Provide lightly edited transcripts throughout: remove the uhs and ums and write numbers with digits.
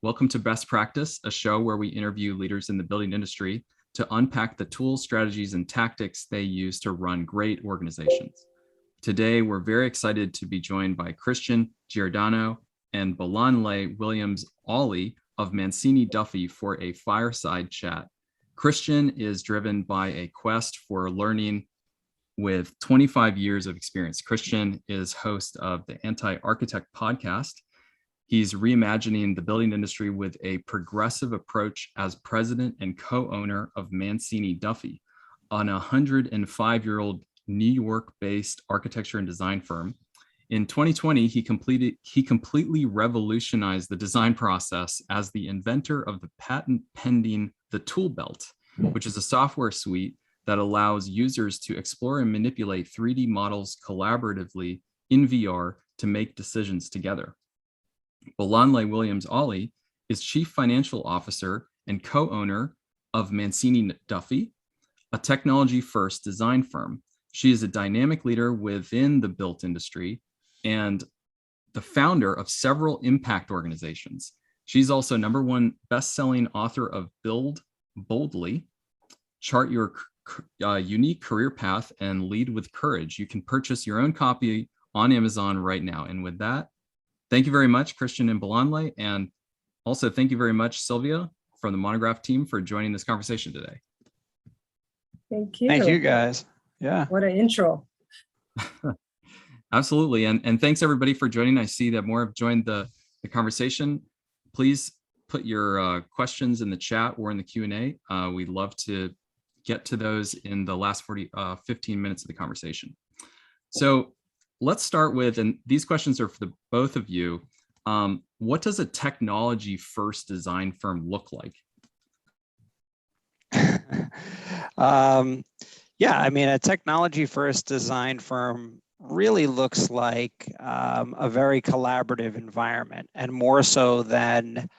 Welcome to Best Practice, a show where we interview leaders in the building industry to unpack the tools, strategies, and tactics they use to run great organizations. Today, we're very excited to be joined by Christian Giordano and Bolanle Williams-Olley of Mancini Duffy for a fireside chat. Christian is driven by a quest for learning with 25 years of experience. Christian is host of the Anti-Architect podcast. He's reimagining the building industry with a progressive approach as president and co-owner of Mancini Duffy, an 105-year-old New York-based architecture and design firm. In 2020, he completely revolutionized the design process as the inventor of the patent-pending The Tool Belt, which is a software suite that allows users to explore and manipulate 3D models collaboratively in VR to make decisions together. Bolanle Williams-Olley is Chief Financial Officer and co-owner of Mancini Duffy, a technology-first design firm. She is a dynamic leader within the built industry and the founder of several impact organizations. She's also #1 best-selling author of Build Boldly, Chart Your Unique Career Path, and Lead with Courage. You can purchase your own copy on Amazon right now. And with that, thank you very much, Christian and Bolanle. And also thank you very much, Sylvia, from the Monograph team for joining this conversation today. Thank you. Thank you, guys. Yeah. What an intro. Absolutely. And thanks everybody for joining. I see that more have joined the conversation. Please put your questions in the chat or in the Q&A. We'd love to get to those in the last 15 minutes of the conversation. So let's start with, and these questions are for the both of you. What does a technology first design firm look like? Yeah, I mean, a technology first design firm really looks like a very collaborative environment, and more so than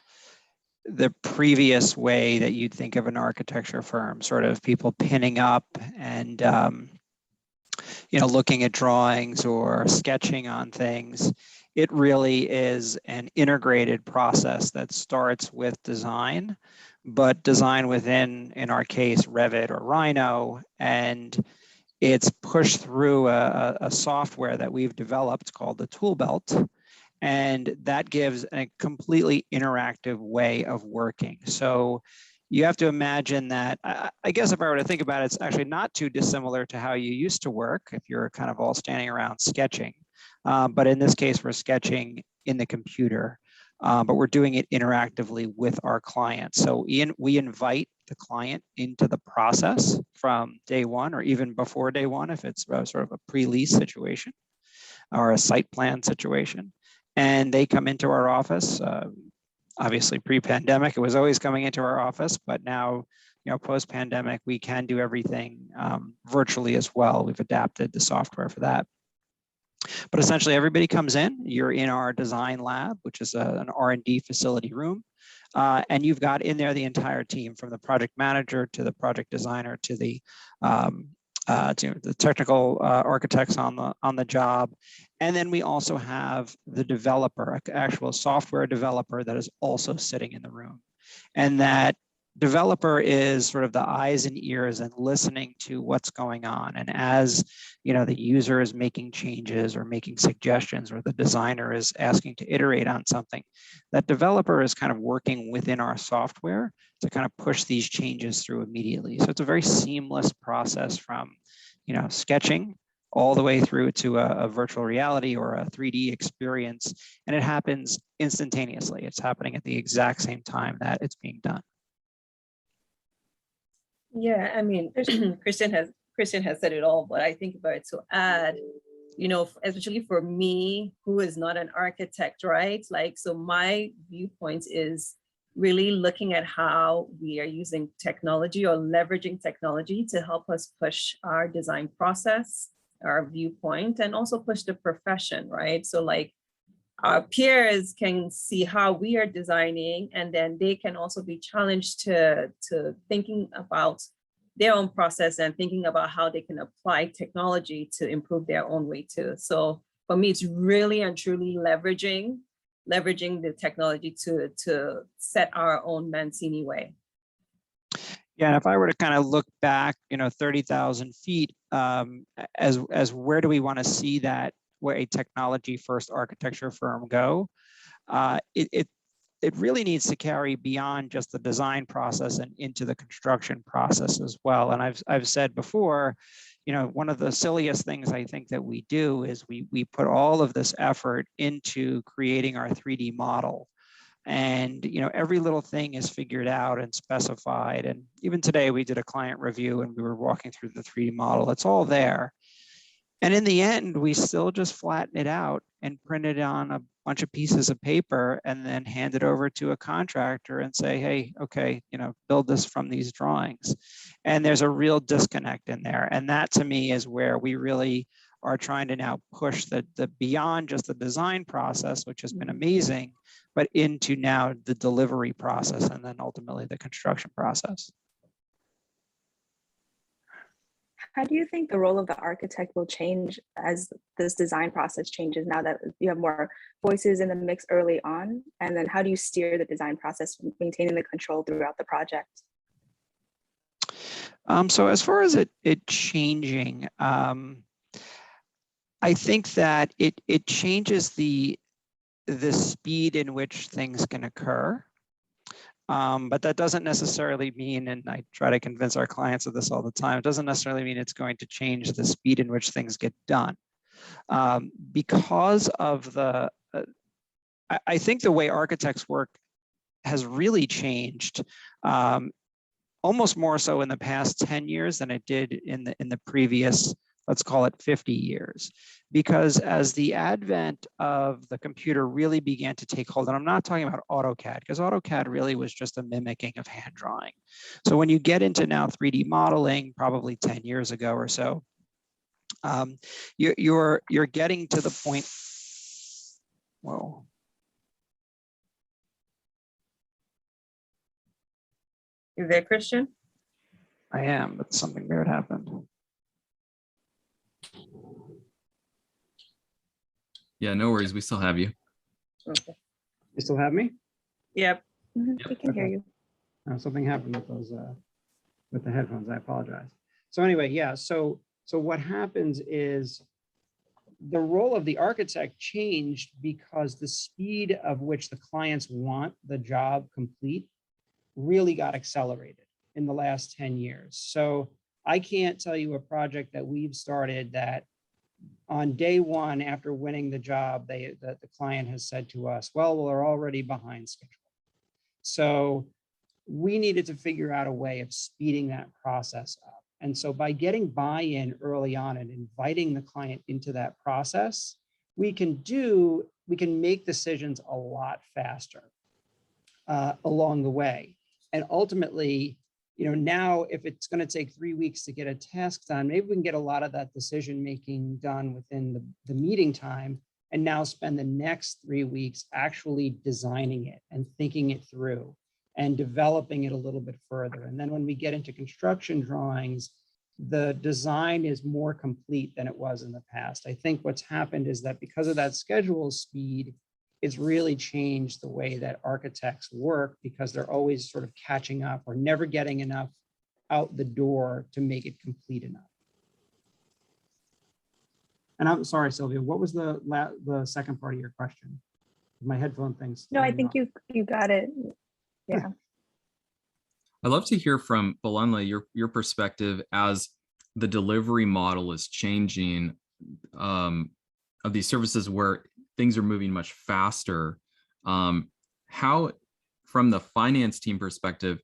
the previous way that you'd think of an architecture firm, sort of people pinning up and looking at drawings or sketching on things. It really is an integrated process that starts with design, but design within, in our case, Revit or Rhino, and it's pushed through a software that we've developed called the Tool Belt, and that gives a completely interactive way of working. So you have to imagine that, I guess if I were to think about it, it's actually not too dissimilar to how you used to work if you're kind of all standing around sketching. But in this case, we're sketching in the computer, but we're doing it interactively with our clients. So we invite the client into the process from day one or even before day one, if it's sort of a pre-lease situation or a site plan situation. And they come into our office. Obviously, pre-pandemic, it was always coming into our office, but now, post-pandemic, we can do everything virtually as well. We've adapted the software for that. But essentially, everybody comes in. You're in our design lab, which is an R&D facility room, and you've got in there the entire team, from the project manager to the project designer to the technical architects on the job. And then we also have the developer, an actual software developer that is also sitting in the room. And that developer is sort of the eyes and ears and listening to what's going on. And as the user is making changes or making suggestions, or the designer is asking to iterate on something, that developer is kind of working within our software to kind of push these changes through immediately. So it's a very seamless process from sketching all the way through to a virtual reality or a 3D experience, and it happens instantaneously. It's happening at the exact same time that it's being done. Yeah, I mean, Christian has said it all, but I think about it to add, especially for me, who is not an architect, right? So my viewpoint is really looking at how we are using technology or leveraging technology to help us push our design process, our viewpoint, and also push the profession, right? So our peers can see how we are designing, and then they can also be challenged to thinking about their own process and thinking about how they can apply technology to improve their own way too. So for me, it's really and truly leveraging leveraging the technology to set our own Mancini way. Yeah, and if I were to kind of look back, 30,000 feet, as where do we want to see that, where a technology first architecture firm go? It really needs to carry beyond just the design process and into the construction process as well. And I've said before, one of the silliest things I think that we do is we put all of this effort into creating our 3D model. And every little thing is figured out and specified. And even today we did a client review and we were walking through the 3D model. It's all there. And in the end, we still just flatten it out and print it on a bunch of pieces of paper and then hand it over to a contractor and say, hey, okay, build this from these drawings. And there's a real disconnect in there. And that to me is where we really are trying to now push the beyond just the design process, which has been amazing, but into now the delivery process and then ultimately the construction process. How do you think the role of the architect will change as this design process changes now that you have more voices in the mix early on? And then how do you steer the design process, maintaining the control throughout the project? So as far as it changing, I think that it changes the speed in which things can occur. But that doesn't necessarily mean, and I try to convince our clients of this all the time, it doesn't necessarily mean it's going to change the speed in which things get done. Because of I think the way architects work has really changed, almost more so in the past 10 years than it did in the previous, let's call it 50 years. Because as the advent of the computer really began to take hold, and I'm not talking about AutoCAD, because AutoCAD really was just a mimicking of hand drawing. So when you get into now 3D modeling, probably 10 years ago or so, you're getting to the point, whoa. You there, Christian? I am, but something weird happened. Yeah, no worries. We still have you. Okay. You still have me? Yep. We can hear you. Something happened with those with the headphones. I apologize. So anyway, yeah. So what happens is the role of the architect changed because the speed of which the clients want the job complete really got accelerated in the last 10 years. So I can't tell you a project that we've started that on day one after winning the job, the client has said to us, well, we're already behind schedule. So we needed to figure out a way of speeding that process up. And so by getting buy-in early on and inviting the client into that process, we can make decisions a lot faster along the way. And ultimately, now if it's going to take 3 weeks to get a task done, maybe we can get a lot of that decision making done within the meeting time and now spend the next 3 weeks actually designing it and thinking it through and developing it a little bit further. And then when we get into construction drawings, the design is more complete than it was in the past. I think what's happened is that because of that schedule speed, it's really changed the way that architects work because they're always sort of catching up or never getting enough out the door to make it complete enough. And I'm sorry, Sylvia, what was the second part of your question? My headphone things. No, I think you got it. Yeah. I'd love to hear from Bolanle, your perspective as the delivery model is changing of these services where things are moving much faster. How, from the finance team perspective,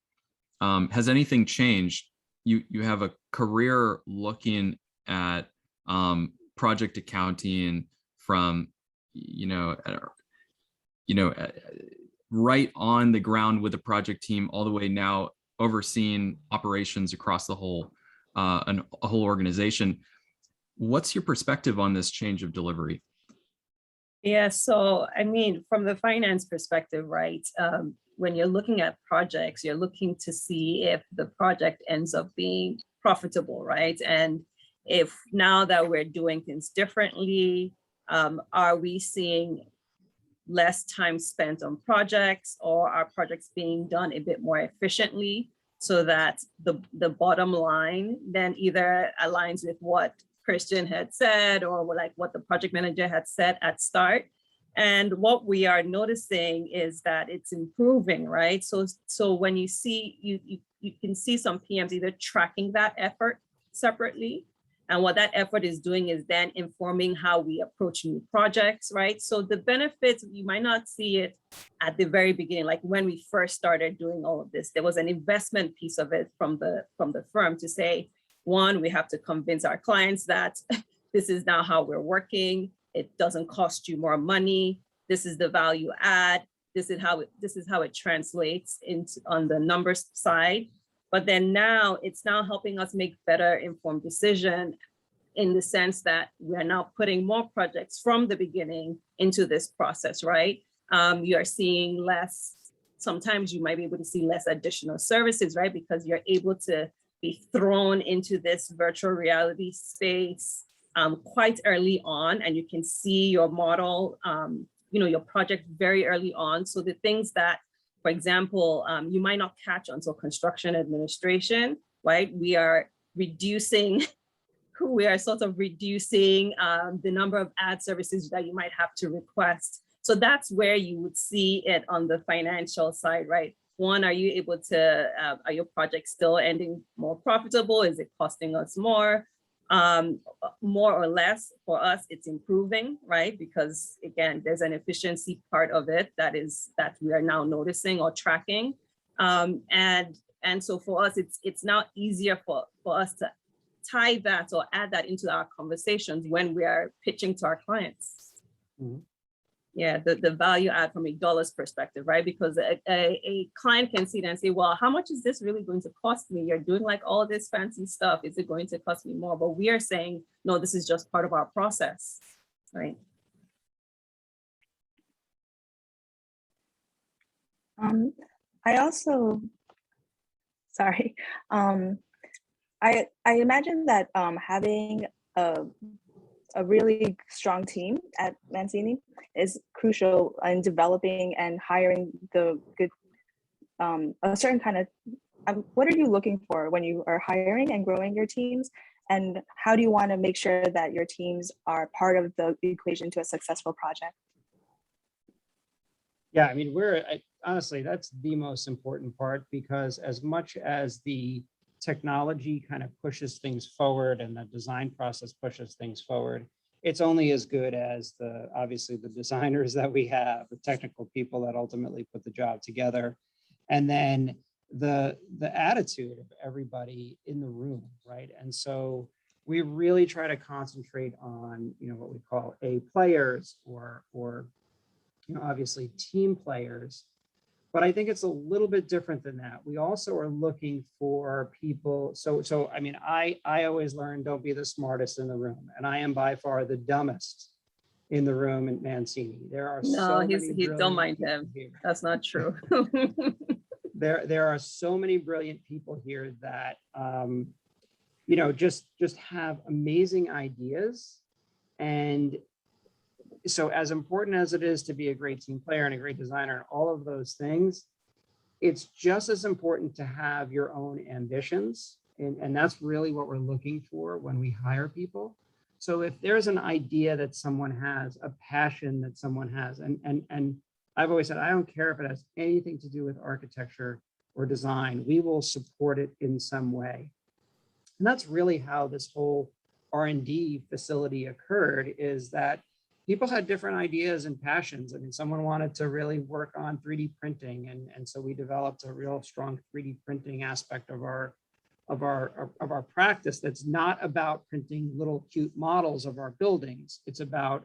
has anything changed? You have a career looking at project accounting from, right on the ground with the project team all the way now overseeing operations across the whole a whole organization. What's your perspective on this change of delivery? Yeah, so I mean, from the finance perspective, right? When you're looking at projects, you're looking to see if the project ends up being profitable, right? And if now that we're doing things differently, are we seeing less time spent on projects, or our projects being done a bit more efficiently, so that the bottom line then either aligns with what Christian had said, or like what the project manager had said at start. And what we are noticing is that it's improving, right? So when you see, you can see some PMs either tracking that effort separately, and what that effort is doing is then informing how we approach new projects, right? So the benefits, you might not see it at the very beginning, like when we first started doing all of this, there was an investment piece of it from the firm to say, one, we have to convince our clients that this is now how we're working. It doesn't cost you more money. This is the value add. This is how it translates into on the numbers side. But then now it's now helping us make better informed decision, in the sense that we are now putting more projects from the beginning into this process, right? You are seeing less, sometimes you might be able to see less additional services, right? Because you're able to be thrown into this virtual reality space quite early on, and you can see your model, your project very early on. So the things that, for example, you might not catch until construction administration, right? We are sort of reducing the number of ad services that you might have to request. So that's where you would see it on the financial side, right? One, are you able to, are your projects still ending more profitable? Is it costing us more? More or less, for us, it's improving, right? Because again, there's an efficiency part of it that we are now noticing or tracking. And so for us, it's now easier for us to tie that or add that into our conversations when we are pitching to our clients. Mm-hmm. Yeah, the value add from a dollars perspective, right? Because a client can see it and say, well, how much is this really going to cost me? You're doing like all this fancy stuff. Is it going to cost me more? But we are saying, no, this is just part of our process, right? I also, sorry. I imagine that having a really strong team at Mancini is crucial in developing and hiring the good, a certain kind of, what are you looking for when you are hiring and growing your teams? And how do you want to make sure that your teams are part of the equation to a successful project? Yeah, I mean, honestly, that's the most important part, because as much as the technology kind of pushes things forward and the design process pushes things forward, it's only as good as obviously the designers that we have, the technical people that ultimately put the job together, and then the attitude of everybody in the room, right? And so we really try to concentrate on, what we call A players or obviously team players. But I think it's a little bit different than that. We also are looking for people. So I mean, I always learn, don't be the smartest in the room. And I am by far the dumbest in the room at Mancini. There are don't mind him. Here. That's not true. There are so many brilliant people here that, just have amazing ideas. And so as important as it is to be a great team player and a great designer and all of those things, it's just as important to have your own ambitions. And that's really what we're looking for when we hire people. So if there's an idea that someone has, a passion that someone has, and I've always said, I don't care if it has anything to do with architecture or design, we will support it in some way. And that's really how this whole R&D facility occurred, is that people had different ideas and passions. I mean, someone wanted to really work on 3D printing. And so we developed a real strong 3D printing aspect of our practice. That's not about printing little cute models of our buildings. It's about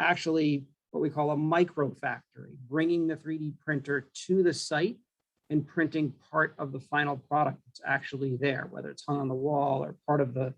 actually what we call a micro factory, bringing the 3D printer to the site and printing part of the final product that's actually there, whether it's hung on the wall or part of the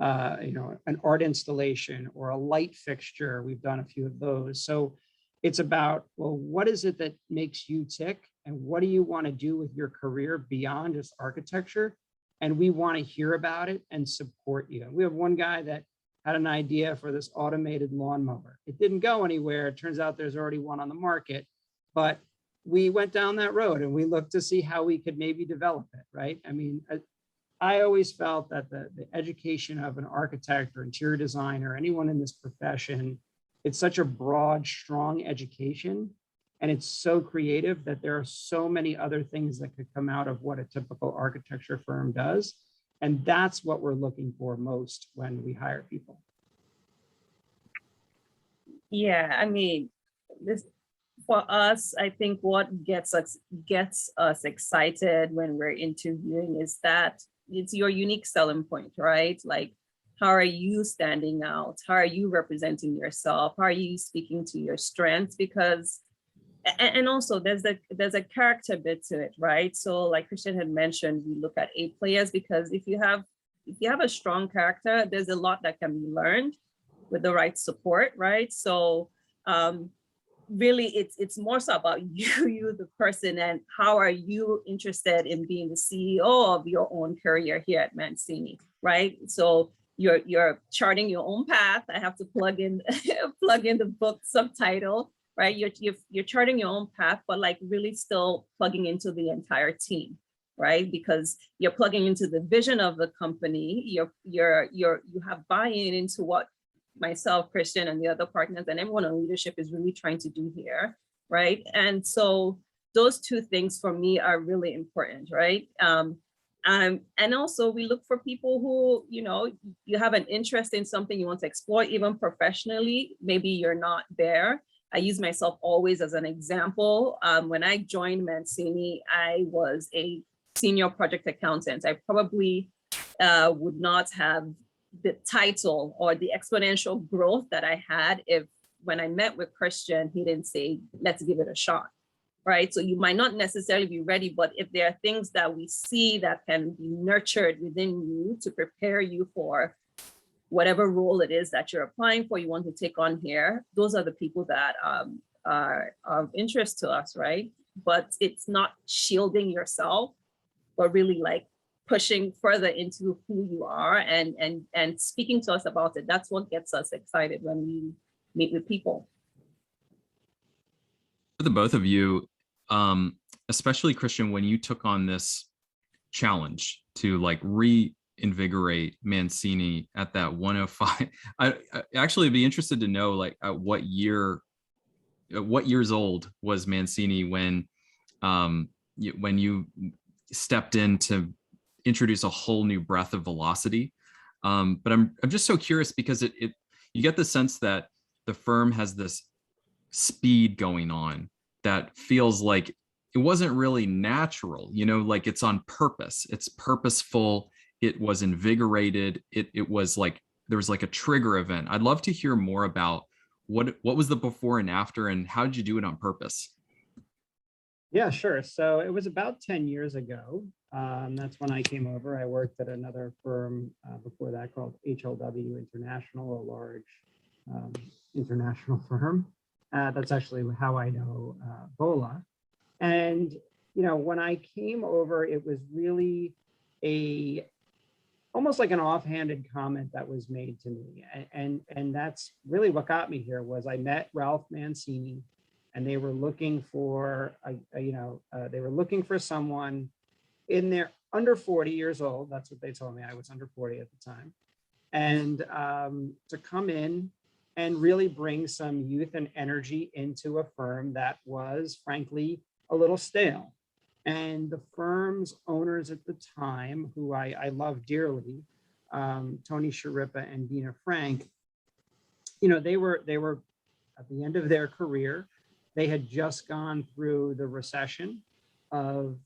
an art installation or a light fixture. We've done a few of those. So it's about, well, what is it that makes you tick? And what do you want to do with your career beyond just architecture? And we want to hear about it and support you. We have one guy that had an idea for this automated lawnmower. It didn't go anywhere. It turns out there's already one on the market, but we went down that road and we looked to see how we could maybe develop it, right? I mean, I always felt that the education of an architect or interior designer, anyone in this profession, it's such a broad, strong education, and it's so creative that there are so many other things that could come out of what a typical architecture firm does. And that's what we're looking for most when we hire people. Yeah, I mean, this for us, I think what gets us excited when we're interviewing is that it's your unique selling point, right? Like, how are you standing out? How are you representing yourself? How are you speaking to your strengths? Because, and also there's a character bit to it, right? So like Christian had mentioned, we look at A players because if you have a strong character, there's a lot that can be learned with the right support, right? So really it's more so about you the person, and how are you interested in being the CEO of your own career here at Mancini, right? So you're charting your own path. I have to plug in the book subtitle, right? You're charting your own path, but like really still plugging into the entire team, right? Because you're plugging into the vision of the company. You have buy-in into what myself, Christian, and the other partners and everyone in leadership is really trying to do here, right? And so those two things for me are really important, right? And also we look for people who, you have an interest in something you want to explore, even professionally, maybe you're not there. I use myself always as an example. When I joined Mancini, I was a senior project accountant. I probably would not have the title or the exponential growth that I had if when I met with Christian, he didn't say, let's give it a shot, right? So you might not necessarily be ready, but if there are things that we see that can be nurtured within you to prepare you for whatever role it is that you're applying for, you want to take on here, those are the people that are of interest to us, right? But it's not shielding yourself, but really like pushing further into who you are and speaking to us about it. That's what gets us excited when we meet with people. For the both of you, especially Christian, when you took on this challenge to like reinvigorate Mancini at that 105, I actually be interested to know like at what years old was Mancini when you stepped in to introduce a whole new breath of velocity. But I'm just so curious because you get the sense that the firm has this speed going on that feels like it wasn't really natural, like it's on purpose, it's purposeful, it was invigorated, it was like there was like a trigger event. I'd love to hear more about what was the before and after, and how did you do it on purpose? Yeah, sure. So it was about 10 years ago. That's when I came over. I worked at another firm before that called HLW International, a large international firm. That's actually how I know Bola. And, when I came over, it was really almost like an offhanded comment that was made to me. And that's really what got me here. Was I met Ralph Mancini, and they were looking for, they were looking for someone in their under 40 years old. That's what they told me. I was under 40 at the time. And to come in and really bring some youth and energy into a firm that was, frankly, a little stale. And the firm's owners at the time, who I love dearly, Tony Sharippa and Dina Frank, they were at the end of their career. They had just gone through the recession of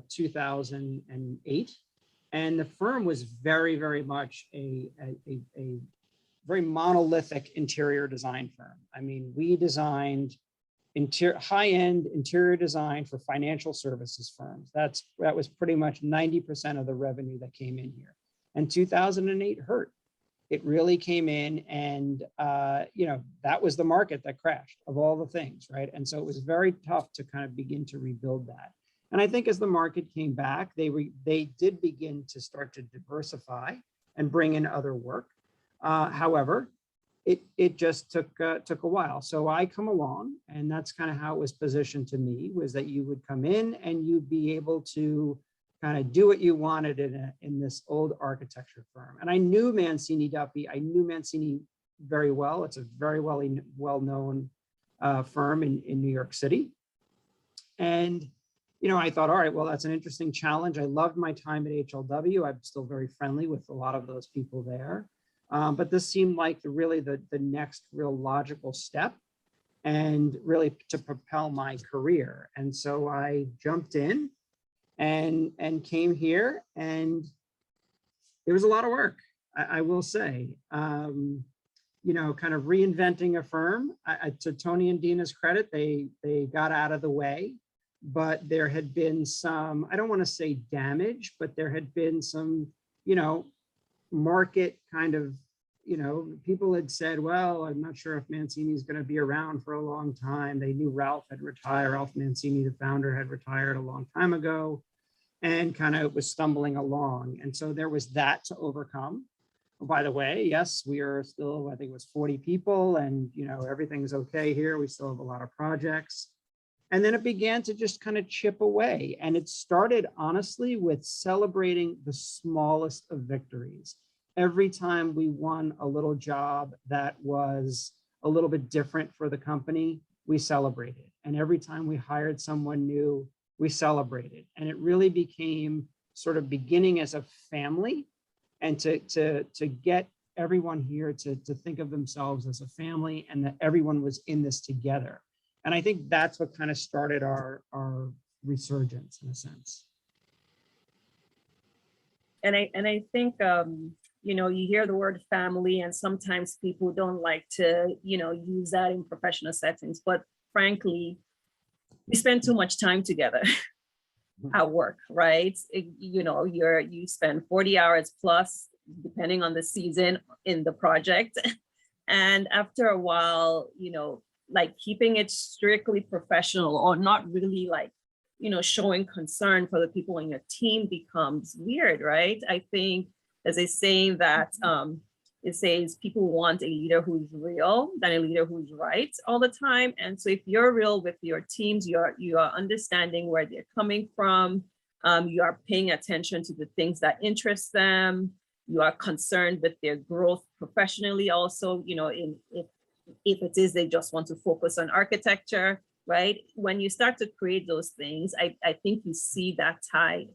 2008, and the firm was very, very much a very monolithic interior design firm. I mean, we designed high-end interior design for financial services firms. That was pretty much 90% of the revenue that came in here. And 2008 hurt. It really came in, and that was the market that crashed of all the things, right? And so it was very tough to kind of begin to rebuild that. And I think as the market came back, they did begin to start to diversify and bring in other work. However, it just took a while. So I come along, and that's kind of how it was positioned to me, was that you would come in and you'd be able to kind of do what you wanted in this old architecture firm. And I knew Mancini Duffy. I knew Mancini very well. It's a very well-known firm in New York City. And, you know, I thought, all right, well, that's an interesting challenge. I loved my time at HLW. I'm still very friendly with a lot of those people there. But this seemed like really the next real logical step, and really to propel my career. And so I jumped in and came here, and it was a lot of work, I will say. You know, kind of reinventing a firm. To Tony and Dina's credit, they got out of the way, but there had been some, I don't want to say damage, but there had been some, you know, market kind of, you know, people had said, well, I'm not sure if Mancini's going to be around for a long time. They knew Ralph had retired. Ralph Mancini, the founder, had retired a long time ago, and kind of was stumbling along. And so there was that to overcome. Oh, by the way, yes, we are still, I think it was 40 people, and, you know, everything's okay here. We still have a lot of projects. And then it began to just kind of chip away. And it started, honestly, with celebrating the smallest of victories. Every time we won a little job that was a little bit different for the company, we celebrated. And every time we hired someone new, we celebrated. And it really became sort of beginning as a family, and to get everyone here to think of themselves as a family, and that everyone was in this together. And I think that's what kind of started our resurgence, in a sense. And I think, you know, you hear the word family, and sometimes people don't like to, you know, use that in professional settings. But frankly, we spend too much time together at work, right? You know, you spend 40 hours plus, depending on the season, in the project. And after a while, you know, like keeping it strictly professional, or not really like, you know, showing concern for the people in your team becomes weird, right? I think there's a saying that it says people want a leader who's real than a leader who's right all the time. And so if you're real with your teams, you are understanding where they're coming from, you are paying attention to the things that interest them, you are concerned with their growth professionally also, you know, if it is they just want to focus on architecture, right? When you start to create those things, I think you see that tide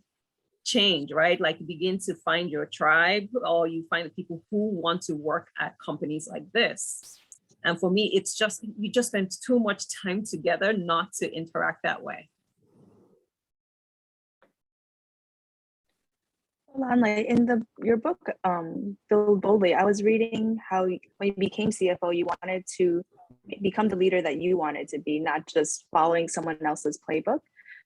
change, right? Like you begin to find your tribe, or you find the people who want to work at companies like this. And for me, it's just, you just spend too much time together not to interact that way. Bolanle, in your book, Build Boldly, I was reading how when you became CFO, you wanted to become the leader that you wanted to be, not just following someone else's playbook,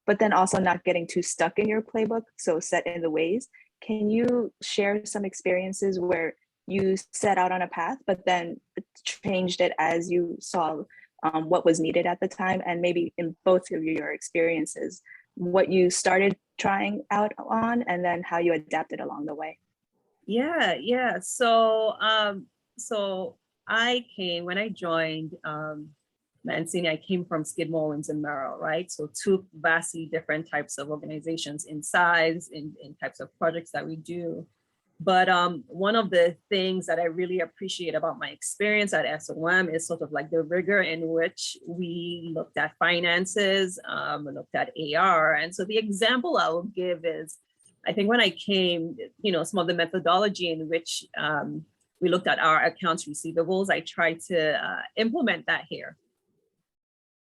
but then also not getting too stuck in your playbook, so set in the ways. Can you share some experiences where you set out on a path, but then changed it as you saw what was needed at the time, and maybe in both of your experiences, what you started trying out on, and then how you adapted along the way? Yeah. So I came, when I joined Mancini, I came from Skidmore, Owings and Merrill, right? So two vastly different types of organizations in size, in types of projects that we do. But one of the things that I really appreciate about my experience at SOM is sort of like the rigor in which we looked at finances, looked at AR. And so the example I will give is, I think when I came, you know, some of the methodology in which we looked at our accounts receivables, I tried to implement that here.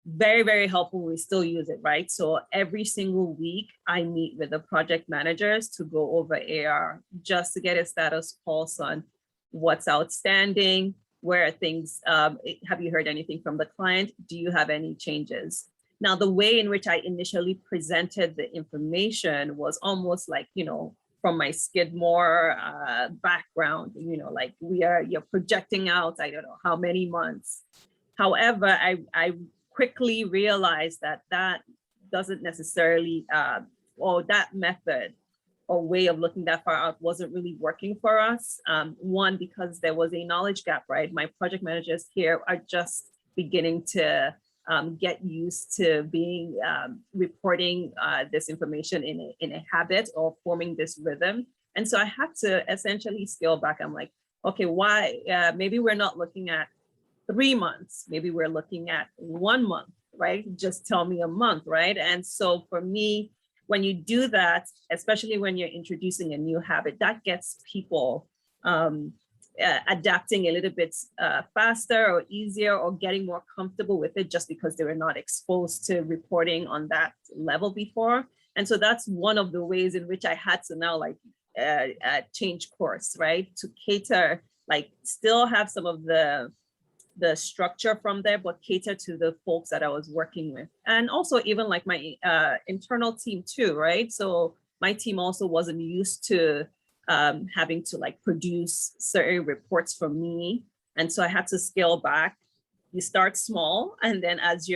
Very, very helpful. We still use it, right? So every single week I meet with the project managers to go over AR, just to get a status pulse on what's outstanding, where are things, have you heard anything from the client? Do you have any changes? Now, the way in which I initially presented the information was almost like, you know, from my Skidmore background, you know, like you're projecting out, I don't know how many months. However, I quickly realized that doesn't necessarily, or that method or way of looking that far out wasn't really working for us. One, because there was a knowledge gap, right? My project managers here are just beginning to get used to being reporting this information in a habit or forming this rhythm. And so I had to essentially scale back. I'm like, okay, why? Maybe we're not looking at 3 months. Maybe we're looking at 1 month, right? Just tell me a month, right? And so for me, when you do that, especially when you're introducing a new habit, that gets people adapting a little bit faster or easier, or getting more comfortable with it, just because they were not exposed to reporting on that level before. And so that's one of the ways in which I had to now like change course, right? To cater, like still have some of the structure from there, but cater to the folks that I was working with. And also even like my internal team too, right? So my team also wasn't used to having to like produce certain reports for me. And so I had to scale back. You start small, and then as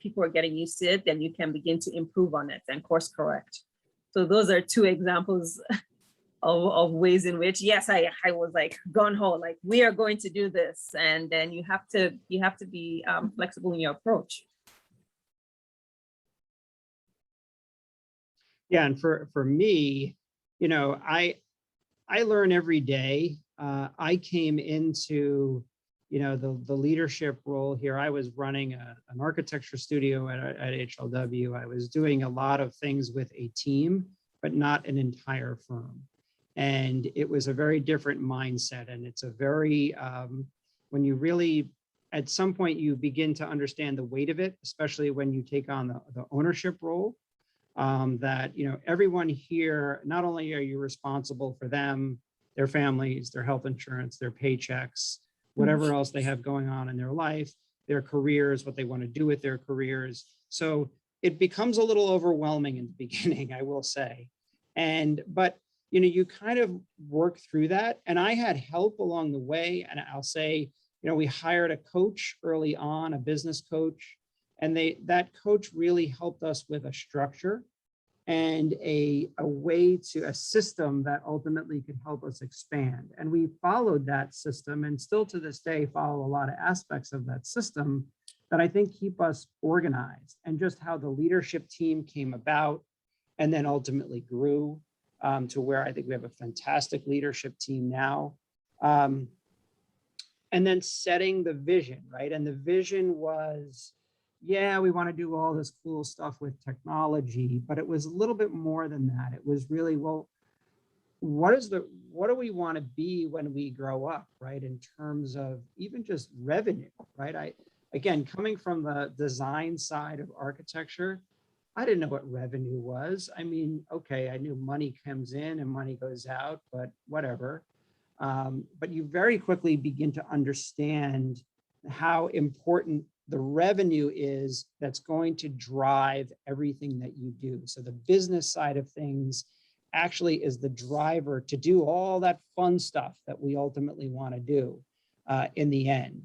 people are getting used to it, then you can begin to improve on it and course correct. So those are two examples of ways in which, yes, I was like gung ho, like we are going to do this, and then you have to be flexible in your approach. Yeah, and for me, you know, I learn every day. I came into, you know, the leadership role here. I was running an architecture studio at HLW. I was doing a lot of things with a team, but not an entire firm. And it was a very different mindset. And it's a very, when you really, at some point, you begin to understand the weight of it, especially when you take on the ownership role, that, you know, everyone here, not only are you responsible for them, their families, their health insurance, their paychecks, whatever else they have going on in their life, their careers, what they want to do with their careers. So it becomes a little overwhelming in the beginning, I will say. But you know, you kind of work through that. And I had help along the way. And I'll say, you know, we hired a coach early on, a business coach, and that coach really helped us with a structure and a system that ultimately could help us expand. And we followed that system, and still to this day follow a lot of aspects of that system that I think keep us organized, and just how the leadership team came about and then ultimately grew to where I think we have a fantastic leadership team now. And then setting the vision, right? And the vision was, yeah, we want to do all this cool stuff with technology, but it was a little bit more than that. It was really, well, what do we want to be when we grow up, right? In terms of even just revenue, right? Again, coming from the design side of architecture, I didn't know what revenue was. I mean, okay, I knew money comes in and money goes out, but whatever. But you very quickly begin to understand how important the revenue is that's going to drive everything that you do. So the business side of things actually is the driver to do all that fun stuff that we ultimately want to do in the end.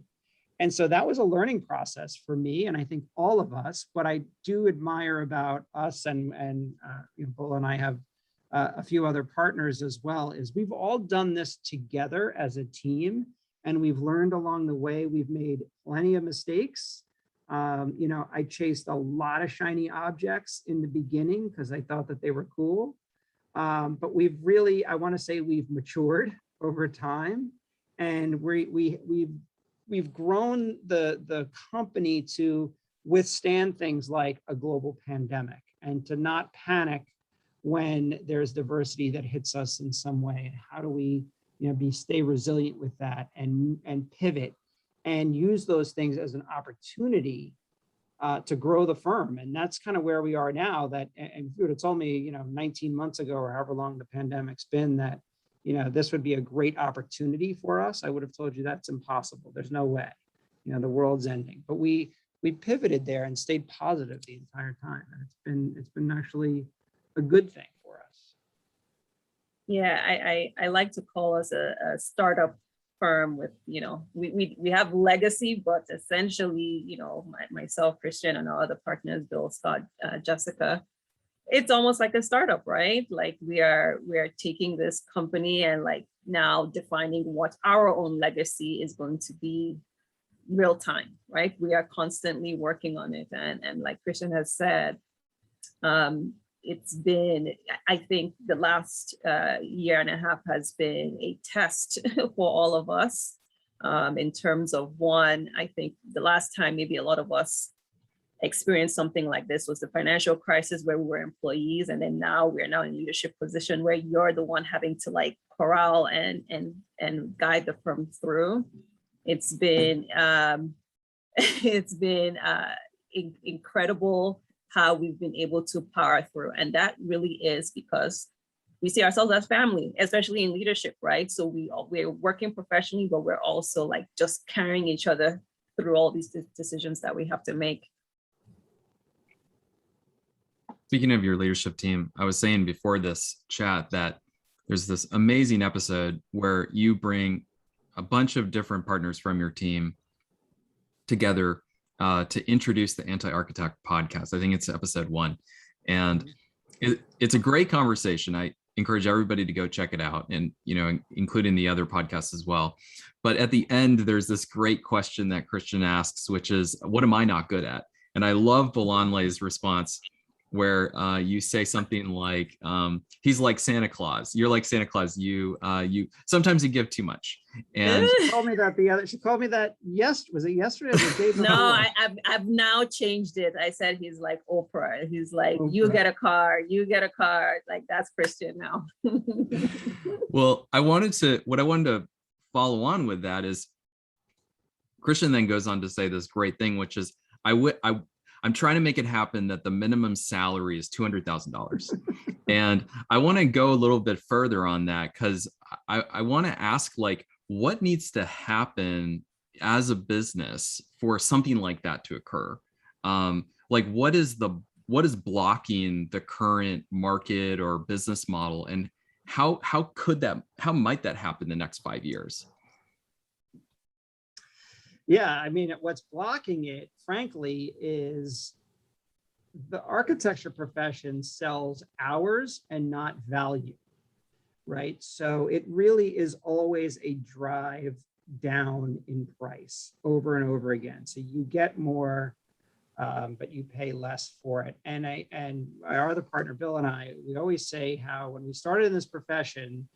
And so that was a learning process for me, and I think all of us. What I do admire about us, and you know, Bola and I have a few other partners as well, is we've all done this together as a team, and we've learned along the way. We've made plenty of mistakes. You know, I chased a lot of shiny objects in the beginning because I thought that they were cool. But we've really, I want to say, we've matured over time, and we've grown the company to withstand things like a global pandemic, and to not panic when there's diversity that hits us in some way. How do we, you know, stay resilient with that, and pivot and use those things as an opportunity to grow the firm? And that's kind of where we are now. That, and if you would have told me, you know, 19 months ago, or however long the pandemic's been, that, you know, this would be a great opportunity for us, I would have told you that's impossible. There's no way, you know, the world's ending. But we pivoted there and stayed positive the entire time. And it's been actually a good thing for us. Yeah, I like to call us a startup firm with, you know, we have legacy, but essentially, you know, myself, Christian, and our other partners, Bill, Scott, Jessica, it's almost like a startup, right? Like we are taking this company and like now defining what our own legacy is going to be real time, right? We are constantly working on it. And like Christian has said, it's been, I think the last year and a half has been a test for all of us in terms of one, I think the last time maybe a lot of us experienced something like this was the financial crisis where we were employees, and then now we're now in leadership position where you're the one having to like corral and guide the firm through. It's been incredible how we've been able to power through, and that really is because we see ourselves as family, especially in leadership, right? So we're working professionally, but we're also like just carrying each other through all these decisions that we have to make. Speaking of your leadership team, I was saying before this chat that there's this amazing episode where you bring a bunch of different partners from your team together to introduce the Anti-Architect podcast. I think it's episode 1. And it's a great conversation. I encourage everybody to go check it out, and including the other podcasts as well. But at the end, there's this great question that Christian asks, which is, what am I not good at? And I love Bolanle's response, where you say something like, he's like Santa Claus. You're like Santa Claus. You sometimes you give too much. And She called me that was it yesterday or the day before? No, I've now changed it. I said he's like Oprah. He's like, Oprah. you get a car. Like that's Christian now. well, what I wanted to follow on with that is Christian then goes on to say this great thing, which is I'm trying to make it happen that the minimum salary is $200,000. And I want to go a little bit further on that, because I want to ask, like, what needs to happen as a business for something like that to occur? Like, what is blocking the current market or business model, and how might that happen in the next 5 years? Yeah, I mean, what's blocking it, frankly, is the architecture profession sells hours and not value, right? So it really is always a drive down in price over and over again. So you get more, but you pay less for it. And our other partner, Bill, and I, we always say how when we started in this profession,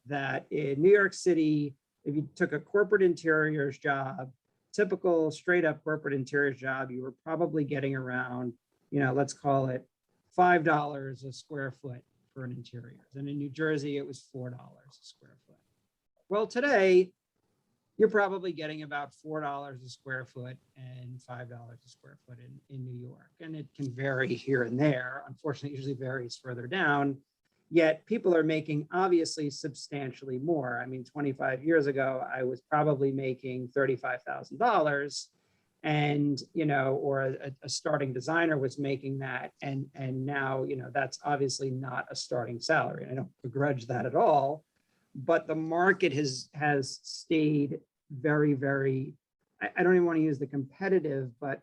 that in New York City, if you took a corporate interiors job, typical straight up corporate interiors job, you were probably getting around, let's call it $5 a square foot for an interiors. And in New Jersey, it was $4 a square foot. Well, today, you're probably getting about $4 a square foot and $5 a square foot in New York. And it can vary here and there. Unfortunately, it usually varies further down. Yet people are making obviously substantially more. I mean, 25 years ago, I was probably making $35,000, and or a starting designer was making that, and now that's obviously not a starting salary. I don't begrudge that at all, but the market has stayed very, very. I don't even want to use the competitive, but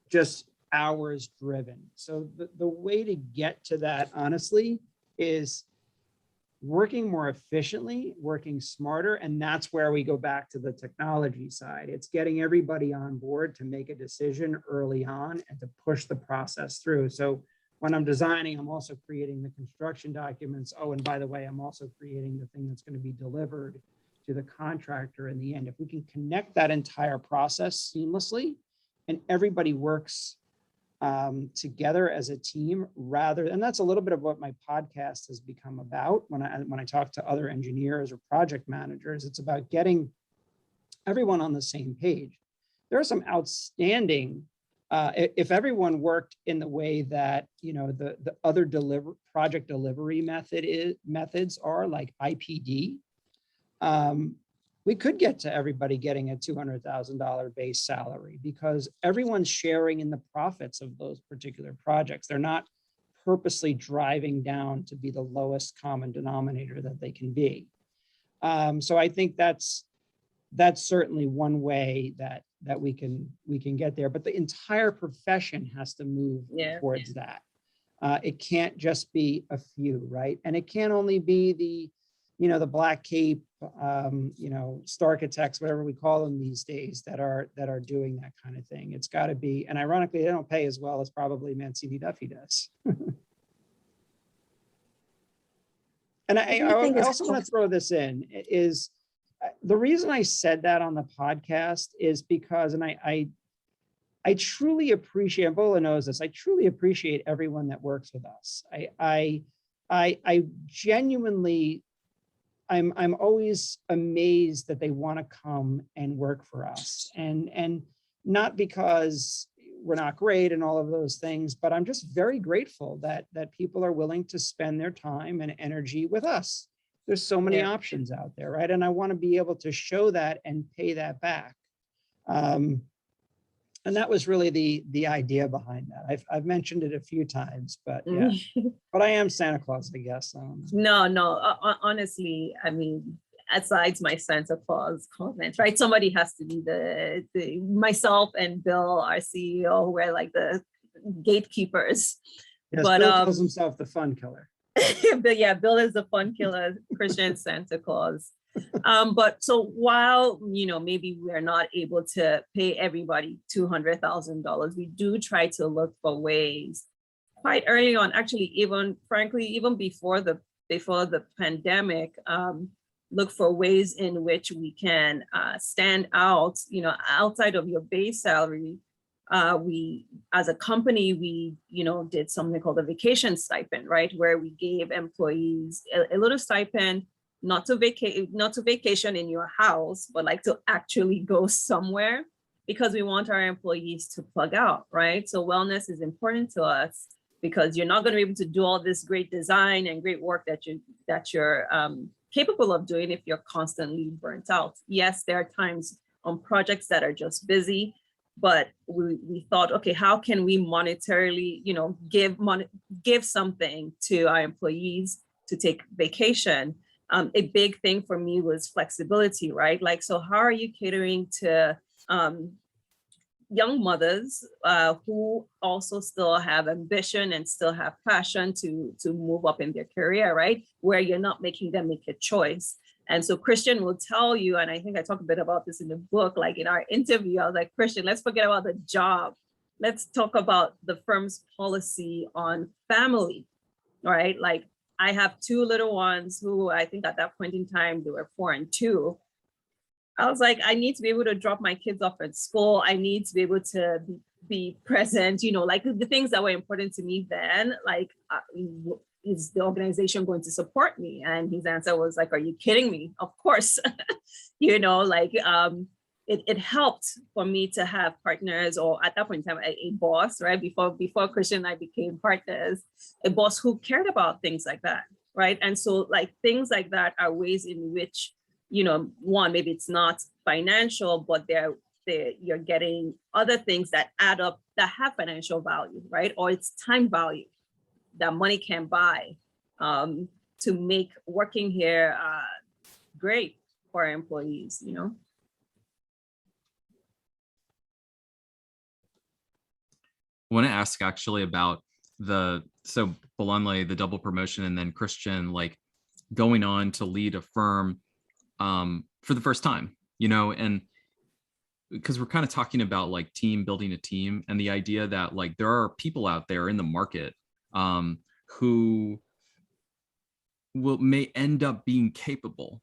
just hours driven. So the way to get to that, honestly, is working more efficiently, working smarter. And that's where we go back to the technology side. It's getting everybody on board to make a decision early on and to push the process through. So when I'm designing, I'm also creating the construction documents. Oh, and by the way, I'm also creating the thing that's going to be delivered to the contractor in the end. If we can connect that entire process seamlessly and everybody works together as a team, and that's a little bit of what my podcast has become about. When I talk to other engineers or project managers, it's about getting everyone on the same page. There are some outstanding, if everyone worked in the way that the other project delivery methods are, like IPD, we could get to everybody getting a $200,000 base salary, because everyone's sharing in the profits of those particular projects. They're not purposely driving down to be the lowest common denominator that they can be. So I think that's certainly one way that we can get there. But the entire profession has to move towards that. It can't just be a few, right? And it can't only be the, you know, the black cape, you know, starchitects, whatever we call them these days, that are doing that kind of thing. It's got to be, and ironically, they don't pay as well as probably Mancini Duffy does. And I also want to throw this in, is the reason I said that on the podcast is because, and I truly appreciate, and Bola knows this, I truly appreciate everyone that works with us. I genuinely, I'm always amazed that they want to come and work for us, and not because we're not great and all of those things, but I'm just very grateful that people are willing to spend their time and energy with us. There's so many options out there, right? And I want to be able to show that and pay that back. And that was really the idea behind that. I've mentioned it a few times, but yeah, but I am Santa Claus, I guess. No, honestly, I mean, aside my Santa Claus comment, right? Somebody has to be the myself and Bill, our CEO, who are like the gatekeepers. Yes, but Bill calls himself the fun killer. But yeah, Bill is the fun killer, Christian Santa Claus. But so while, you know, maybe we're not able to pay everybody $200,000, we do try to look for ways quite early on, actually, even frankly, even before the pandemic, look for ways in which we can stand out, you know, outside of your base salary. We, as a company, we, you know, did something called a vacation stipend, right? Where we gave employees a little stipend, not to vacation in your house, but like to actually go somewhere, because we want our employees to plug out, right? So wellness is important to us, because you're not going to be able to do all this great design and great work that you're capable of doing if you're constantly burnt out. Yes, there are times on projects that are just busy, but we thought, okay, how can we monetarily, you know, give something to our employees to take vacation? A big thing for me was flexibility, right? Like, so how are you catering to young mothers who also still have ambition and still have passion to move up in their career, right? Where you're not making them make a choice. And so Christian will tell you, and I think I talk a bit about this in the book, like in our interview, I was like, Christian, let's forget about the job. Let's talk about the firm's policy on family, right? Like, I have two little ones who I think at that point in time, they were 4 and 2. I was like, I need to be able to drop my kids off at school. I need to be able to be present, you know, like the things that were important to me then, like, is the organization going to support me? And his answer was like, are you kidding me? Of course. You know, like, it helped for me to have partners, or at that point in time, a boss, right? Before Christian and I became partners, a boss who cared about things like that, right? And so like things like that are ways in which, you know, one, maybe it's not financial, but you're getting other things that add up that have financial value, right? Or it's time value that money can buy, to make working here great for our employees, you know? I want to ask actually about so Bolanle, the double promotion, and then Christian, like going on to lead a firm for the first time, you know, and because we're kind of talking about like building a team, and the idea that like there are people out there in the market who may end up being capable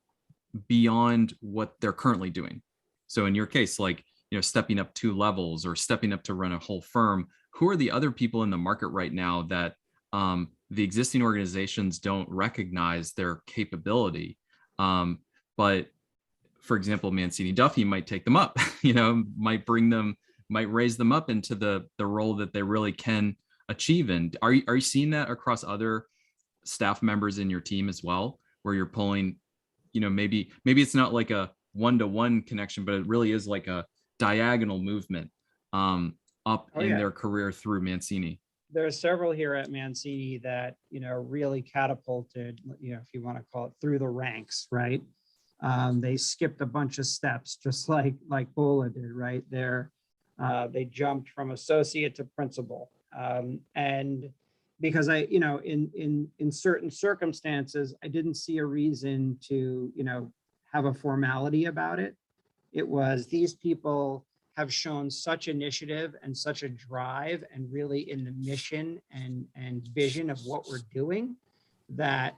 beyond what they're currently doing. So in your case, like, you know, stepping up 2 levels or stepping up to run a whole firm, who are the other people in the market right now that the existing organizations don't recognize their capability? But for example, Mancini Duffy might take them up, you know, might raise them up into the role that they really can achieve. And are you seeing that across other staff members in your team as well, where you're pulling, you know, maybe it's not like a one-to-one connection, but it really is like a diagonal movement up in their career through Mancini? There are several here at Mancini that, you know, really catapulted, you know, if you want to call it, through the ranks, right? They skipped a bunch of steps, just like Bola did, right? They jumped from associate to principal. And because I, you know, in certain circumstances, I didn't see a reason to, you know, have a formality about it. It was, these people have shown such initiative and such a drive and really in the mission and vision of what we're doing, that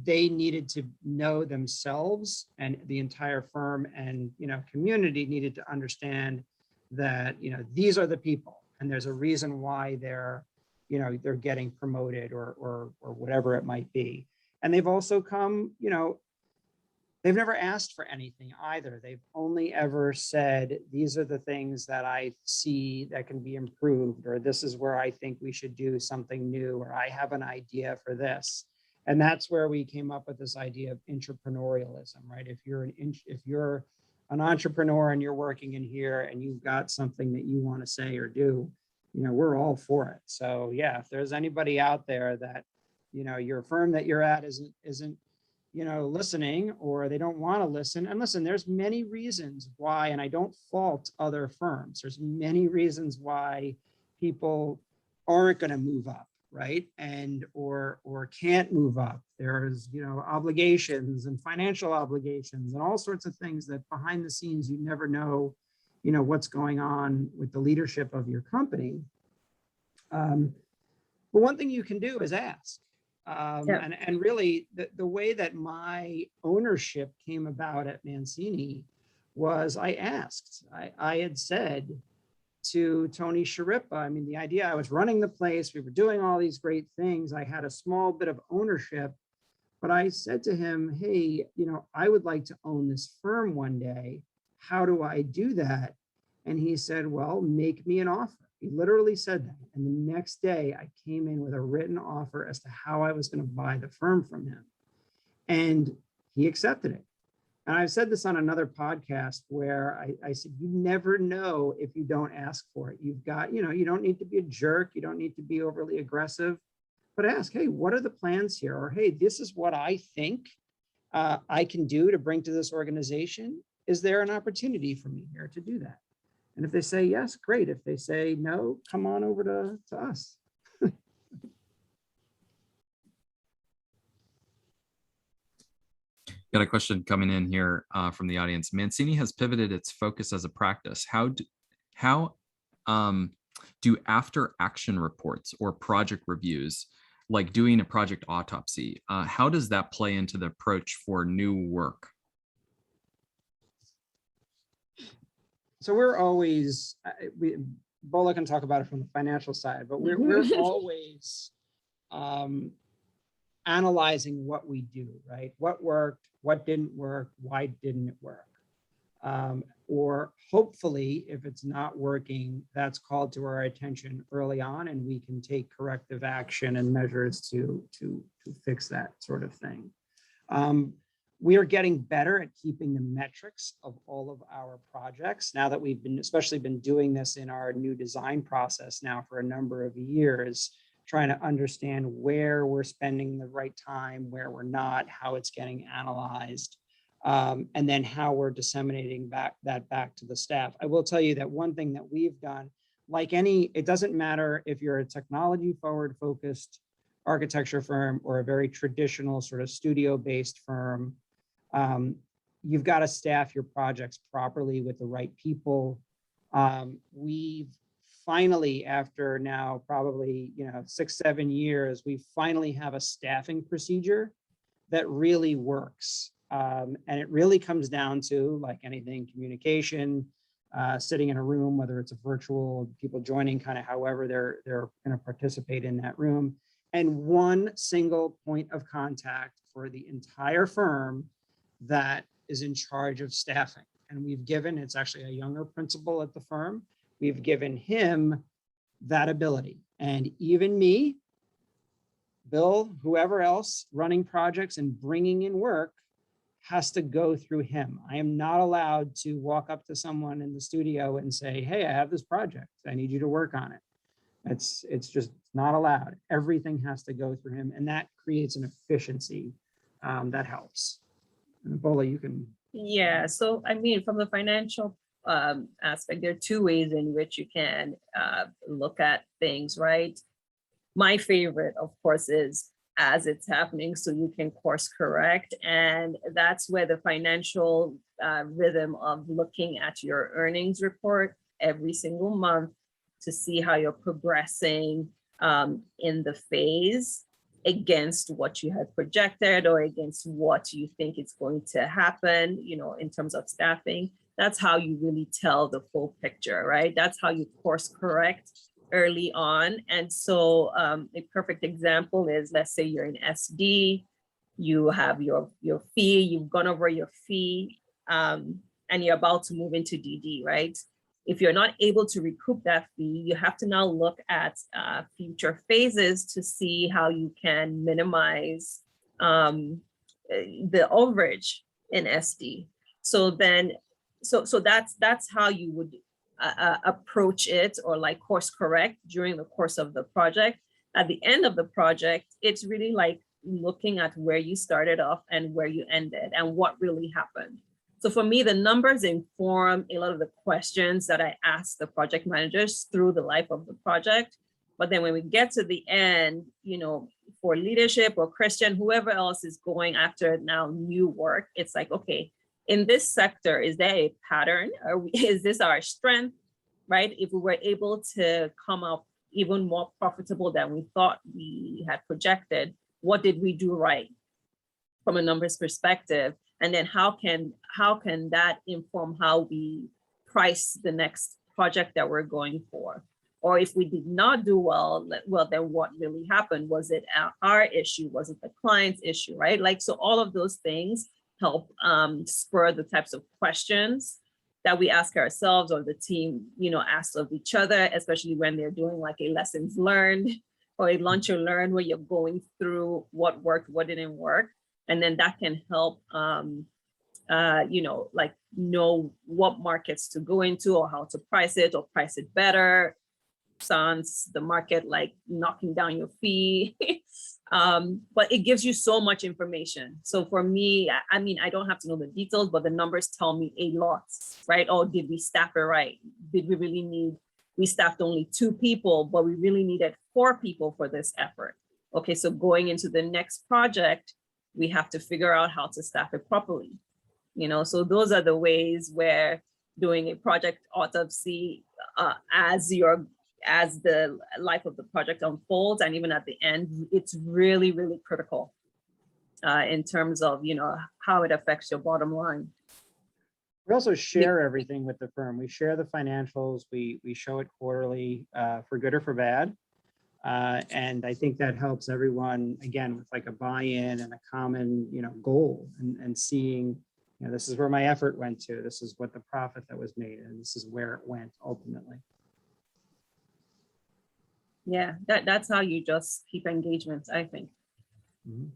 they needed to know themselves, and the entire firm and, you know, community needed to understand that, you know, these are the people, and there's a reason why they're, you know, they're getting promoted or whatever it might be. And they've also come, you know, they've never asked for anything either. They've only ever said, these are the things that I see that can be improved, or this is where I think we should do something new, or I have an idea for this. And that's where we came up with this idea of entrepreneurialism, right? If you're an entrepreneur and you're working in here and you've got something that you want to say or do, you know, we're all for it. So yeah, if there's anybody out there that, you know, your firm that you're at isn't, you know, listening, or they don't want to listen. And listen, there's many reasons why, and I don't fault other firms. There's many reasons why people aren't going to move up, right? And or can't move up. There's, you know, obligations and financial obligations and all sorts of things that behind the scenes you never know, you know, what's going on with the leadership of your company. But one thing you can do is ask. And really the way that my ownership came about at Mancini was I asked. I had said to Tony Sharippa, I mean, the idea, I was running the place, we were doing all these great things, I had a small bit of ownership, but I said to him, hey, you know, I would like to own this firm one day. How do I do that? And he said, well, make me an offer. He literally said that. And the next day I came in with a written offer as to how I was going to buy the firm from him. And he accepted it. And I've said this on another podcast where I said, you never know if you don't ask for it. You've got, you know, you don't need to be a jerk. You don't need to be overly aggressive, but ask, hey, what are the plans here? Or, hey, this is what I think I can do to bring to this organization. Is there an opportunity for me here to do that? And if they say yes, great. If they say no, come on over to us. Got a question coming in here from the audience. Mancini has pivoted its focus as a practice. How do after action reports or project reviews, like doing a project autopsy, how does that play into the approach for new work? So we're always, Bola can talk about it from the financial side, but we're always analyzing what we do, right? What worked, what didn't work, why didn't it work? Or hopefully, if it's not working, that's called to our attention early on, and we can take corrective action and measures to fix that sort of thing. We are getting better at keeping the metrics of all of our projects now that we've especially been doing this in our new design process now for a number of years, trying to understand where we're spending the right time, where we're not, how it's getting analyzed, and then how we're disseminating that back to the staff. I will tell you that one thing that we've done, like it doesn't matter if you're a technology forward focused architecture firm or a very traditional sort of studio-based firm, you've got to staff your projects properly with the right people. We've finally, after now probably 6-7 years, we finally have a staffing procedure that really works. And it really comes down to, like anything, communication, sitting in a room, whether it's a virtual, people joining kind of however they're going to participate in that room, and one single point of contact for the entire firm that is in charge of staffing. And we've given, it's actually a younger principal at the firm, we've given him that ability. And even me, Bill, whoever else running projects and bringing in work has to go through him. I am not allowed to walk up to someone in the studio and say, hey, I have this project, I need you to work on it. It's just not allowed. Everything has to go through him, and that creates an efficiency that helps. And Bola, you can. Yeah, so I mean, from the financial aspect, there are two ways in which you can look at things, right? My favorite, of course, is as it's happening, so you can course correct. And that's where the financial rhythm of looking at your earnings report every single month to see how you're progressing in the phase against what you had projected or against what you think is going to happen, in terms of staffing. That's how you really tell the full picture, right? That's how you course correct early on. And so a perfect example is, let's say you're in SD, you have your fee, you've gone over your fee, and you're about to move into DD, right? If you're not able to recoup that fee, you have to now look at future phases to see how you can minimize the overage in SD. So then, so that's how you would approach it, or like course correct during the course of the project. At the end of the project, it's really like looking at where you started off and where you ended and what really happened. So for me, the numbers inform a lot of the questions that I ask the project managers through the life of the project. But then when we get to the end, for leadership or Christian, whoever else is going after now new work, it's like, okay, in this sector, is there a pattern? Is this our strength, right? If we were able to come up even more profitable than we thought we had projected, what did we do right from a numbers perspective? And then how can that inform how we price the next project that we're going for? Or if we did not do well, then what really happened? Was it our issue? Was it the client's issue, right? Like, so all of those things help spur the types of questions that we ask ourselves, or the team, asks of each other, especially when they're doing like a lessons learned or a lunch or learn, where you're going through what worked, what didn't work. And then that can help, like know what markets to go into or how to price it, or price it better. Sans the market like knocking down your fee. But it gives you so much information. So for me, I mean, I don't have to know the details, but the numbers tell me a lot, right? Oh, did we staff it right? Did we really need, we staffed only 2 people, but we really needed 4 people for this effort. Okay, so going into the next project, we have to figure out how to staff it properly. So those are the ways where doing a project autopsy as the life of the project unfolds, and even at the end, it's really, really critical in terms of, how it affects your bottom line. We also share everything with the firm. We share the financials. We show it quarterly, for good or for bad. And I think that helps everyone, again, with like a buy-in and a common, goal, and seeing, this is where my effort went to, this is what the profit that was made, and this is where it went ultimately. Yeah, that's how you just keep engagement, I think. Mm-hmm.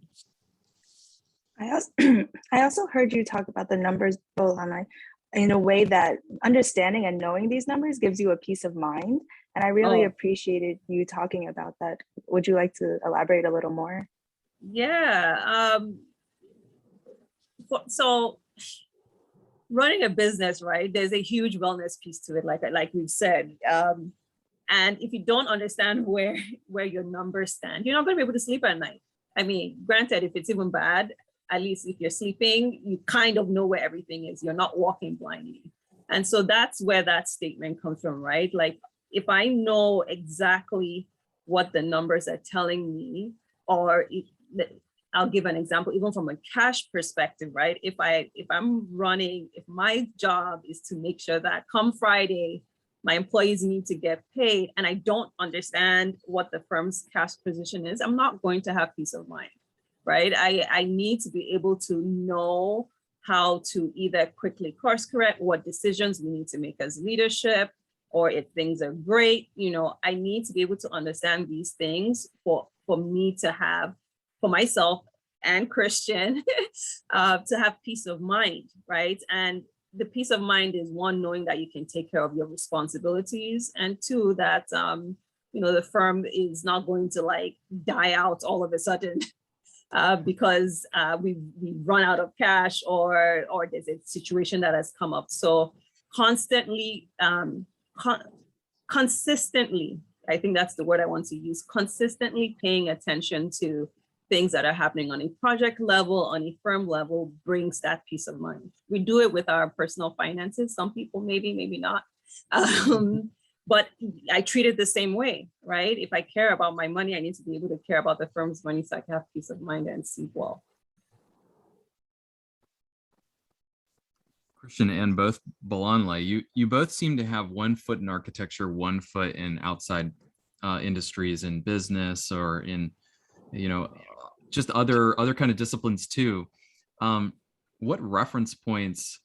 I also heard you talk about the numbers, Bolanle, in a way that understanding and knowing these numbers gives you a peace of mind. And I really appreciated you talking about that. Would you like to elaborate a little more? Yeah. So running a business, right? There's a huge wellness piece to it, like we've said. And if you don't understand where your numbers stand, you're not going to be able to sleep at night. I mean, granted, if it's even bad, at least if you're sleeping, you kind of know where everything is. You're not walking blindly. And so that's where that statement comes from, right? Like, if I know exactly what the numbers are telling me, or I'll give an example, even from a cash perspective, right? If my job is to make sure that come Friday, my employees need to get paid, and I don't understand what the firm's cash position is, I'm not going to have peace of mind, right? I need to be able to know how to either quickly course correct, what decisions we need to make as leadership, or if things are great, I need to be able to understand these things for me to have, for myself and Christian, to have peace of mind, right? And the peace of mind is, 1, knowing that you can take care of your responsibilities, and 2, that the firm is not going to like die out all of a sudden because we run out of cash, or there's a situation that has come up. So constantly, consistently I think that's the word I want to use, consistently paying attention to things that are happening on a project level, on a firm level, brings that peace of mind. We do it with our personal finances. Some people maybe, maybe not. But I treat it the same way, right? If I care about my money, I need to be able to care about the firm's money so I can have peace of mind and sleep well. Christian and both Bolanle, you both seem to have one foot in architecture, one foot in outside industries and business, or in, just other kind of disciplines too. What reference points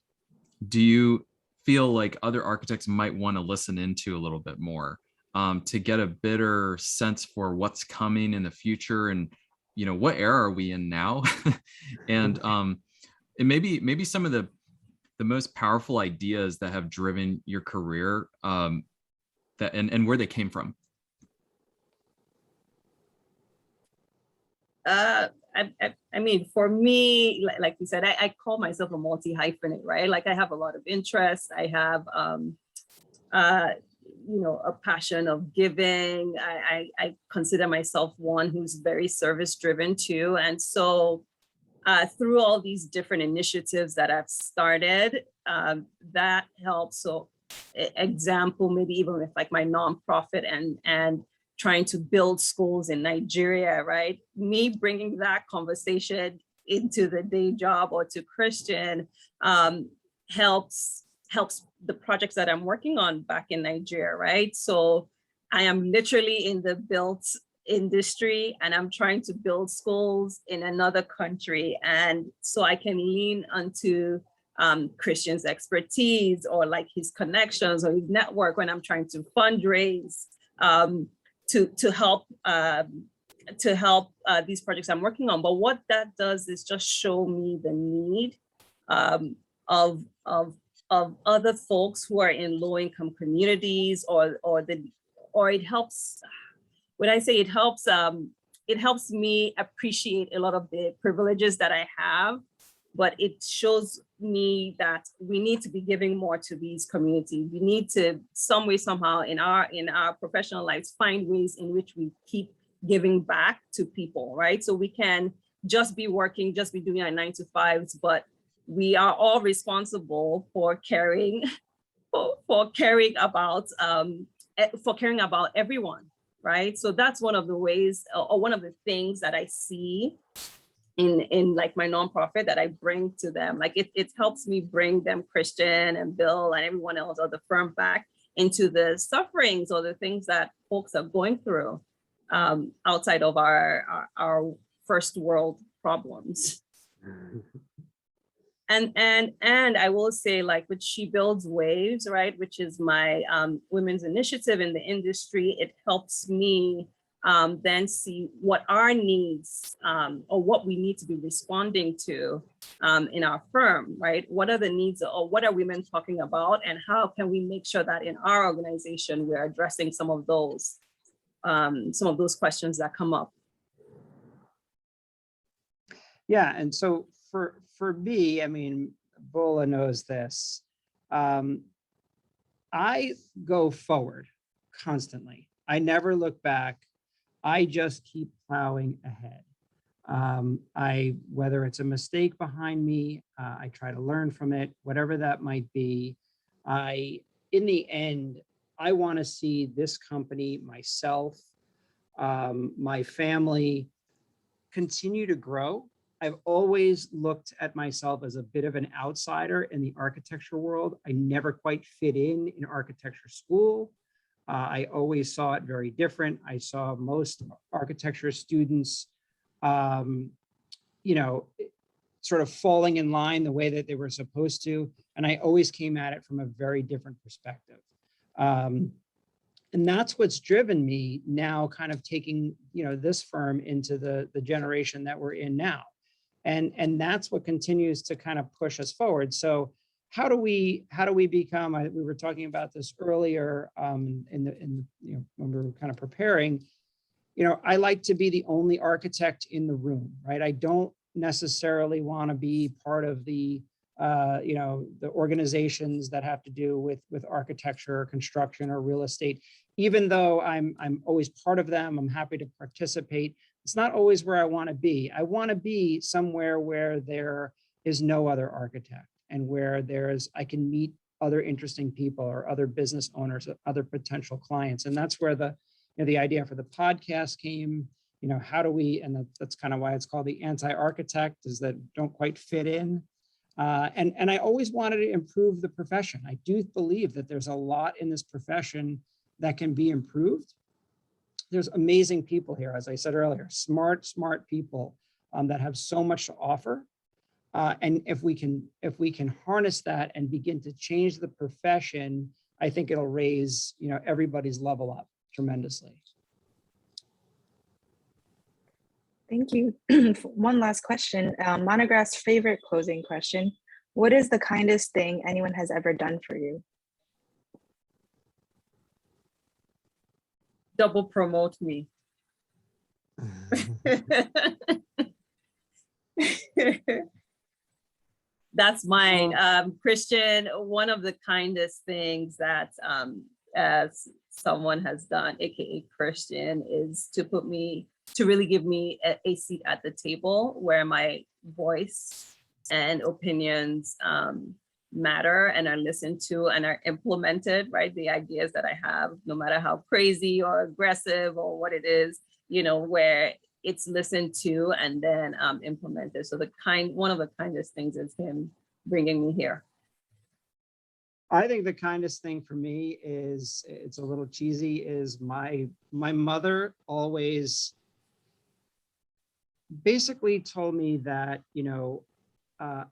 do you feel like other architects might want to listen into a little bit more, to get a better sense for what's coming in the future, and what era are we in now? And maybe some of the most powerful ideas that have driven your career, that and where they came from. I mean, for me, like you said, I call myself a multi-hyphenate, right? Like I have a lot of interests. I have, a passion of giving. I consider myself one who's very service driven too. And so through all these different initiatives that I've started, that helps. So example, maybe even with like my nonprofit and trying to build schools in Nigeria, right? Me bringing that conversation into the day job or to Christian helps the projects that I'm working on back in Nigeria, right? So I am literally in the built industry and I'm trying to build schools in another country. And so I can lean onto Christian's expertise or like his connections or his network when I'm trying to fundraise, to help these projects I'm working on. But what that does is just show me the need of other folks who are in low-income communities, or it helps. When I say it helps me appreciate a lot of the privileges that I have, but it shows me that we need to be giving more to these communities. We need to some way, somehow in our professional lives, find ways in which we keep giving back to people, right? So we can just be working, just be doing our 9 to 5s, but we are all responsible for caring about everyone, right? So that's one of the ways, or one of the things that I see in like my nonprofit that I bring to them. Like it helps me bring them, Christian and Bill and everyone else or the firm, back into the sufferings or the things that folks are going through outside of our first world problems. And I will say, like with She Builds Waves, right, which is my women's initiative in the industry, it helps me then see what our needs or what we need to be responding to in our firm, right? What are the needs, or what are women talking about, and how can we make sure that in our organization we're addressing some of those questions that come up. Yeah, and so for me, I mean, Bola knows this. I go forward constantly. I never look back. I just keep plowing ahead. Whether it's a mistake behind me, I try to learn from it, whatever that might be. In the end, I want to see this company, myself, my family continue to grow. I've always looked at myself as a bit of an outsider in the architecture world. I never quite fit in architecture school. I always saw it very different. I saw most architecture students, sort of falling in line the way that they were supposed to. And I always came at it from a very different perspective. And that's what's driven me now, kind of taking, this firm into the generation that we're in now. And that's what continues to kind of push us forward. So how do we become, we were talking about this earlier when we were kind of preparing, I like to be the only architect in the room, right? I don't necessarily want to be part of the organizations that have to do with architecture or construction or real estate. even though I'm always part of them, I'm happy to participate. It's not always where I want to be. I want to be somewhere where there is no other architect and where I can meet other interesting people or other business owners, other potential clients. And that's where the idea for the podcast came. How do we, and that's kind of why it's called the anti-architect, is that don't quite fit in. And I always wanted to improve the profession. I do believe that there's a lot in this profession that can be improved. There's amazing people here, as I said earlier, smart people that have so much to offer. And if we can harness that and begin to change the profession, I think it'll raise everybody's level up tremendously. Thank you. One last question. Monograph's favorite closing question. What is the kindest thing anyone has ever done for you? Double promote me. That's mine. Christian, one of the kindest things that as someone has done, aka Christian, is to really give me a seat at the table where my voice and opinions matter and are listened to and are implemented, right? The ideas that I have, no matter how crazy or aggressive or what it is, where it's listened to and then implemented. So one of the kindest things is him bringing me here. I think the kindest thing for me is, it's a little cheesy, is my mother always basically told me that,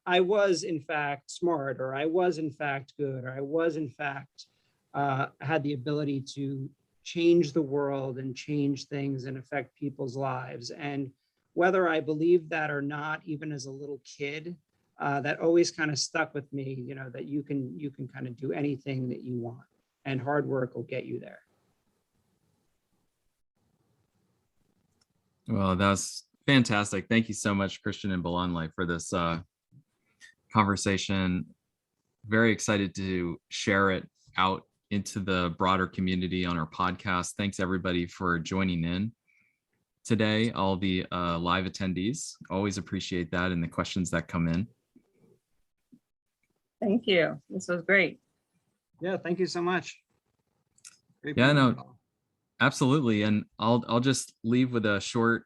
I was in fact smart, or I was in fact good, or I was in fact had the ability to change the world and change things and affect people's lives. And whether I believed that or not, even as a little kid, that always kind of stuck with me, that you can kind of do anything that you want and hard work will get you there. Well, that's fantastic. Thank you so much, Christian and Bolanle, for this conversation. Very excited to share it out into the broader community on our podcast. Thanks everybody for joining in today. All the live attendees, always appreciate that and the questions that come in. Thank you. This was great. Yeah, thank you so much. Great Yeah, meeting you no, all. absolutely. And I'll just leave with a short,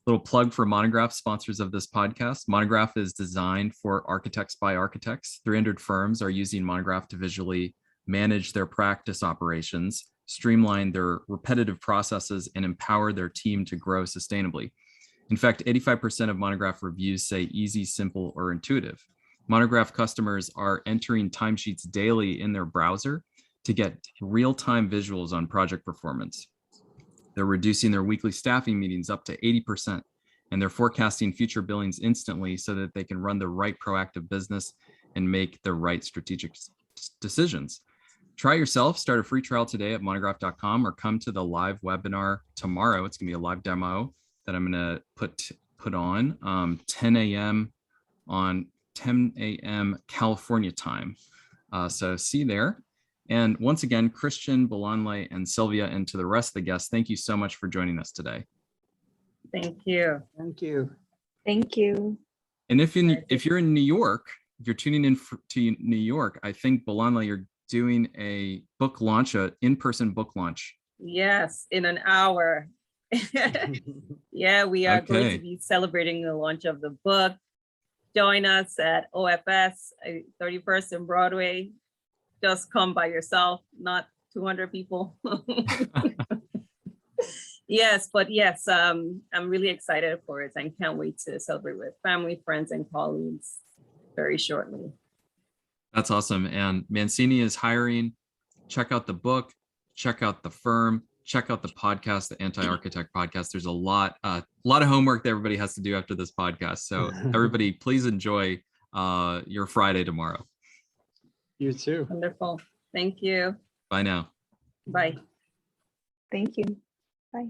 little plug for Monograph, sponsors of this podcast. Monograph is designed for architects by architects. 300 firms are using Monograph to visually manage their practice operations, streamline their repetitive processes, and empower their team to grow sustainably. In fact, 85% of Monograph reviews say easy, simple, or intuitive. Monograph customers are entering timesheets daily in their browser to get real-time visuals on project performance. They're reducing their weekly staffing meetings up to 80%, and they're forecasting future billings instantly so that they can run the right proactive business and make the right strategic decisions. Try yourself, start a free trial today at monograph.com or come to the live webinar tomorrow. It's gonna be a live demo that I'm gonna put on 10 a.m. on 10 a.m. California time. So see you there. And once again, Christian, Bolanle, and Sylvia, and to the rest of the guests, thank you so much for joining us today. Thank you. Thank you. Thank you. And if you're in New York, if you're tuning in to New York, I think, Bolanle, you're doing a book launch, an in-person book launch. Yes, in an hour. Yeah, we are going Okay. to be celebrating the launch of the book. Join us at OFS 31st and Broadway. Just come by yourself, not 200 people. Yes, but yes, I'm really excited for it and can't wait to celebrate with family, friends, and colleagues very shortly. That's awesome. And Mancini is hiring. Check out the book, check out the firm, check out the podcast, the Anti-Architect podcast. There's a lot of homework that everybody has to do after this podcast. So everybody, please enjoy your Friday tomorrow. You too. Wonderful. Thank you. Bye now. Bye. Thank you. Bye.